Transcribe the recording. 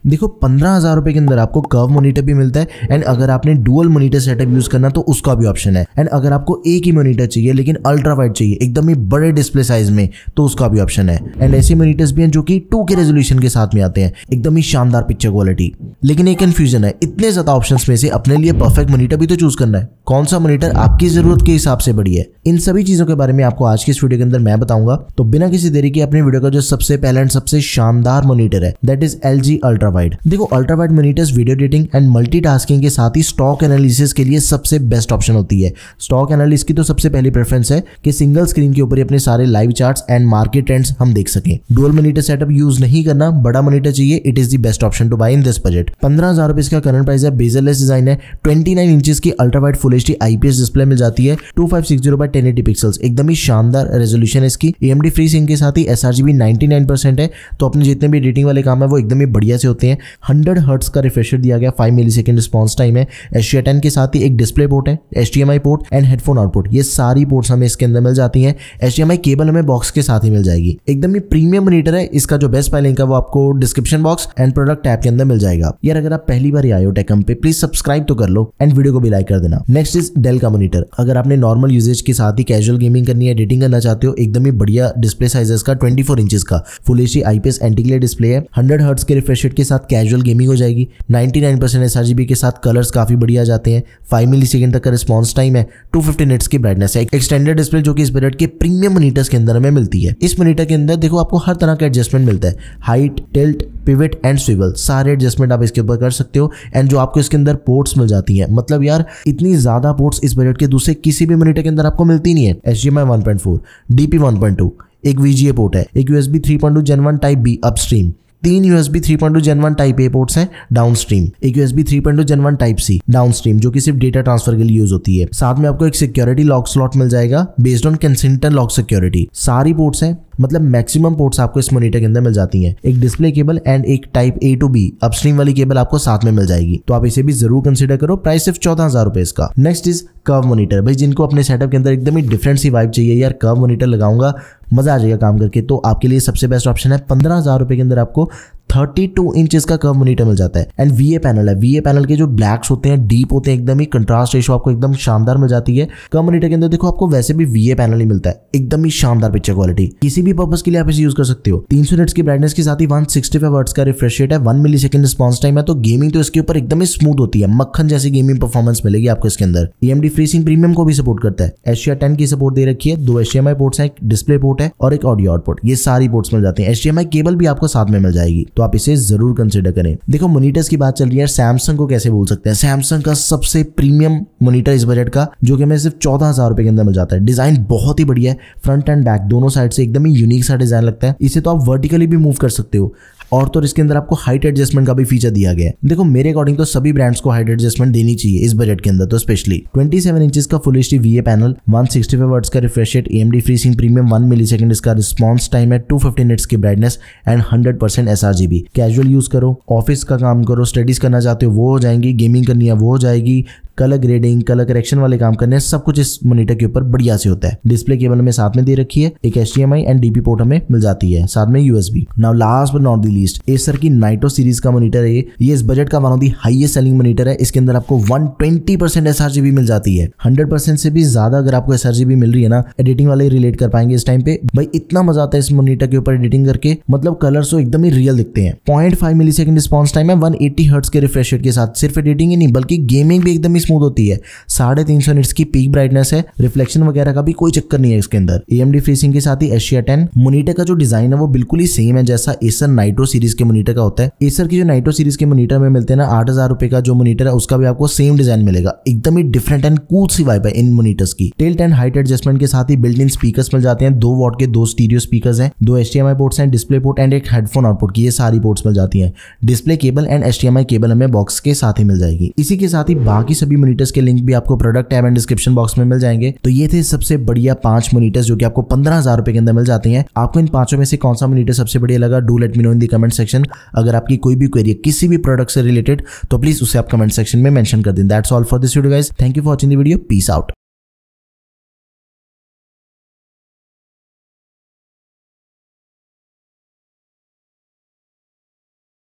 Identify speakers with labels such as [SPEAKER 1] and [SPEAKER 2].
[SPEAKER 1] देखो 15,000 रुपए के अंदर आपको कर्व मॉनिटर भी मिलता है एंड अगर आपने डुअल मॉनिटर सेटअप यूज करना तो उसका भी ऑप्शन है। एंड अगर आपको एक ही मॉनिटर चाहिए लेकिन अल्ट्रा वाइड चाहिए एकदम ही बड़े डिस्प्ले साइज में तो उसका भी ऑप्शन है। एंड ऐसे मॉनिटर्स भी हैं जो कि 2K रेजोल्यूशन के साथ में आते हैं, एकदम ही शानदार पिक्चर क्वालिटी। लेकिन एक कंफ्यूजन है, इतने ज्यादा ऑप्शंस में से अपने लिए परफेक्ट मॉनिटर भी तो चूज करना है। कौन सा मॉनिटर आपकी जरूरत के हिसाब से बढ़िया है, इन सभी चीजों के बारे में आपको आज की इस वीडियो के अंदर मैं बताऊंगा। तो बिना किसी देरी के अपनी वीडियो का जो सबसे पहला एंड सबसे शानदार मॉनिटर है that is LG ultra wide. देखो ultra wide monitors video editing and multitasking के साथ ही स्टॉक एनालिसिस के लिए सबसे बेस्ट ऑप्शन होती है। स्टॉक एनालिसिस की तो सबसे पहली प्रेफरेंस है कि सिंगल स्क्रीन के ऊपर अपने सारे live charts and market trends हम देख सकें। डुअल मॉनिटर सेटअप यूज नहीं करना, बड़ा मॉनिटर चाहिए, it is the best option to buy in this budget. 15,000 रुपए इसका करंट प्राइस है। बेजरलेस डिजाइन है, 29 इंचेस की ultra wide full HD IPS display मिल जाती है, 2560 by 1080 पिक्सल्स, एकदम ही शानदार रेजोल्यूशन है इसकी। AMD फ्री सिंक के साथ ही sRGB 99% है, तो अपने जितने भी एडिटिंग वाले काम है वो एकदम ही बढ़िया से होते हैं। 100 हर्ट्ज का रिफ्रेश रेट दिया गया, 5 मिलीसेकंड रिस्पॉन्स टाइम है। SGA10 के साथ ही एक डिस्प्ले पोर्ट है, HDMI port and headphone output, ये सारी पोर्ट्स हमें इसके अंदर मिल जाती हैं। HDMI केबल हमें बॉक्स के साथ ही मिल जाएगी। एकदम ही प्रीमियम मॉनिटर है। इसका जो बेस्ट बाय लिंक है वो आपको description box and product tab के अंदर मिल जाएगा। यार अगर आप पहली बार आए हो टेकम पे, प्लीज सब्सक्राइब तो कर लो एंड वीडियो को भी लाइक कर देना। नेक्स्ट इज डेल का मॉनिटर। अगर आपने नॉर्मल यूजेज के साथ ही कैजुअल गेमिंग करनी है, एडिटिंग करना चाहते हो, एकदम ही बढ़िया डिस्प्ले साइजेस का 24 इंचेस का full HD IPS anti glare display है। 100 हर्ट्ज के रिफ्रेश रेट के साथ कैजुअल गेमिंग हो जाएगी। 99% sRGB के साथ कलर्स काफी बढ़िया जाते हैं। 5 मिलीसेकंड तक का रिस्पॉन्स टाइम है। 250 निट्स की ब्राइटनेस है। एक्सटेंडेड डिस्प्ले जो कि इस बजट के प्रीमियम मॉनिटर्स के अंदर हमें मिलती है। इस मॉनिटर के अंदर देखो आपको हर तरह का एडजस्टमेंट मिलता है, height, tilt, pivot and swivel, सारे एडजस्टमेंट आप इसके ऊपर कर सकते हो। एंड जो आपको इसके अंदर पोर्ट्स मिल जाती है, मतलब यार इतनी ज्यादा पोर्ट्स इस बजट के दूसरे किसी भी मॉनिटर के अंदर आपको मिलती नहीं है। HDMI 1.4, DP 1.2, एक VGA पोर्ट है, एक USB 3.2 Gen 1 Type B upstream, 3 USB 3.2 Gen 1 Type A ports हैं डाउनस्ट्रीम, एक USB 3.2 Gen 1 Type C downstream जो कि सिर्फ डेटा ट्रांसफर के लिए यूज होती है। साथ में आपको एक सिक्योरिटी लॉक स्लॉट मिल जाएगा based on Kensington lock security. सारी पोर्ट्स हैं, मतलब मैक्सिमम पोर्ट्स आपको इस मॉनिटर के अंदर मिल जाती हैं। एक डिस्प्ले केबल एंड एक type A to B upstream वाली केबल आपको साथ में मिल जाएगी, तो आप इसे भी जरूर कंसीडर करो। प्राइस सिर्फ 14,000 रुपए इसका। Next is curve monitor. भाई जिनको अपने सेटअप के अंदर एकदम ही डिफरेंट सी वाइब चाहिए, यार कर्व मॉनिटर लगाऊंगा मजा आ जाएगा काम करके, तो आपके लिए सबसे बेस्ट ऑप्शन है। 15,000 रुपए के अंदर आपको 32 इंचेस का कर्व मॉनिटर मिल जाता है एंड VA पैनल है। VA पैनल के जो ब्लैक्स होते हैं डीप होते हैं, एकदम ही कंट्रास्ट रेशो आपको एकदम शानदार मिल जाती है। कर्व मॉनिटर के अंदर देखो आपको वैसे भी VA पैनल ही मिलता है, एकदम ही शानदार पिक्चर क्वालिटी, किसी भी पर्पस के लिए आप इसे यूज कर सकते हो। 300 निट्स की ब्राइटनेस के साथ ही 165 हर्ट्ज का रिफ्रेश रेट है, 1 मिलीसेकंड रिस्पॉन्स टाइम है, तो गेमिंग तो इसके ऊपर एकदम ही स्मूथ होती है, मक्खन जैसी गेमिंग परफॉर्मेंस मिलेगी आपको इसके अंदर। AMD फ्री सिंक प्रीमियम को भी सपोर्ट करता है। SGA10 की सपोर्ट दे रखी है, 2 HDMI पोर्ट्स हैं, एक डिस्प्ले पोर्ट है और एक ऑडियो आउटपुट, ये सारी पोर्ट्स मिल जाते हैं। HDMI केबल भी आपको साथ में मिल जाएगी, तो आप इसे जरूर कंसीडर करें। देखो मॉनिटर्स की बात चल रही है, सैमसंग को कैसे भूल सकते हैं। सैमसंग का सबसे प्रीमियम मॉनिटर इस बजट का जो कि हमें सिर्फ 14,000 रुपए के अंदर मिल जाता है। डिजाइन बहुत ही बढ़िया है, फ्रंट एंड बैक दोनों साइड से एकदम ही यूनिक सा डिजाइन लगता है। इसे तो आप वर्टिकली भी मूव कर सकते हो और तो इसके अंदर आपको हाइट एडजस्टमेंट का भी फीचर दिया गया है। देखो मेरे अकॉर्डिंग तो सभी ब्रांड्स को हाइट एडजस्टमेंट देनी चाहिए इस बजट के अंदर, तो स्पेशली 27 इंचेस का full HD VA panel, 165 hertz का refresh rate, AMD free sync premium, 1 millisecond इसका रिस्पॉन्स टाइम है, 250 निट्स की brightness and 100% sRGB। Casual use करो, ऑफिस का काम करो, स्टडीज करना चाहते हो वो हो जाएंगी, गेमिंग करनी है वो हो जाएगी, कलर ग्रेडिंग, कलर करेक्शन वाले काम करने हैं, सब कुछ इस मॉनिटर के ऊपर बढ़िया से होता है। डिस्प्ले केबल हमें साथ में दे रखी है, एक HDMI एंड DP पोर्ट हमें मिल जाती है, साथ में USB। Now last but not the least, Acer की नाइटो सीरीज का मॉनिटर है ये इस बजट का one of the highest selling monitor है। इसके अंदर आपको 120% sRGB मिल जाती है। 100% से भी ज्यादा अगर आपको sRGB मिल रही है ना, एडिटिंग वाले रिलेट कर पाएंगे इस टाइम पे। भाई इतना मजा आता है इस मॉनिटर के ऊपर एडिटिंग करके, मतलब कलर्स तो एकदम ही रियल दिखते हैं। 0.5 मिलीसेकंड रिस्पॉन्स टाइम है, 180 हर्ट्ज के रिफ्रेश रेट के साथ। सिर्फ एडिटिंग ही नहीं बल्कि गेमिंग भी एकदम ही स्मूथ होती है। 350 निट्स की पीक ब्राइटनेस है, रिफ्लेक्शन वगैरह का भी कोई चक्कर नहीं है इसके अंदर। AMD फ्री सिंक के साथ ही SGA10। मॉनिटर का जो डिजाइन है वो बिल्कुल ही सेम है जैसा एसर नाइट्रो सीरीज के मॉनिटर का होता है। एसर की जो नाइट्रो सीरीज के मॉनिटर में मिलते हैं ना, 8,000 रुपए का जो मॉनिटर है उसका भी आपको सेम डिजाइन मिलेगा। एकदम ही डिफरेंट एंड कूल सी वाइब है इन मॉनिटर्स की। टिल्ट एंड हाइट एडजस्टमेंट के साथ ही बिल्ट इन स्पीकर्स मिल जाते हैं, 2 वॉट के 2 स्टीरियो स्पीकर्स हैं, 2 HDMI पोर्ट्स हैं, डिस्प्ले पोर्ट एंड एक हेडफोन आउटपुट की, ये सारी पोर्ट्स मिल जाती हैं। Display cable and HDMI cable हमें बॉक्स के साथ ही मिल जाएगी। इसी के साथ ही बाकी सभी मॉनिटर्स के लिंक भी आपको product tab and description box में मिल जाएंगे। तो ये थे सबसे बढ़िया 5 मॉनिटर्स जो कि आपको 15,000 रुपए के अंदर मिल जाते हैं। आपको इन 5 में से कौन सा मॉनिटर सबसे बढ़िया लगा, do let me know in the comment section. अगर आपकी कोई भी क्वेरी किसी भी प्रोडक्ट से रिलेटेड तो प्लीज उसे आप कमेंट सेक्शन में मेंशन कर दें। That's all for this video guys, thank you for watching the video, peace out.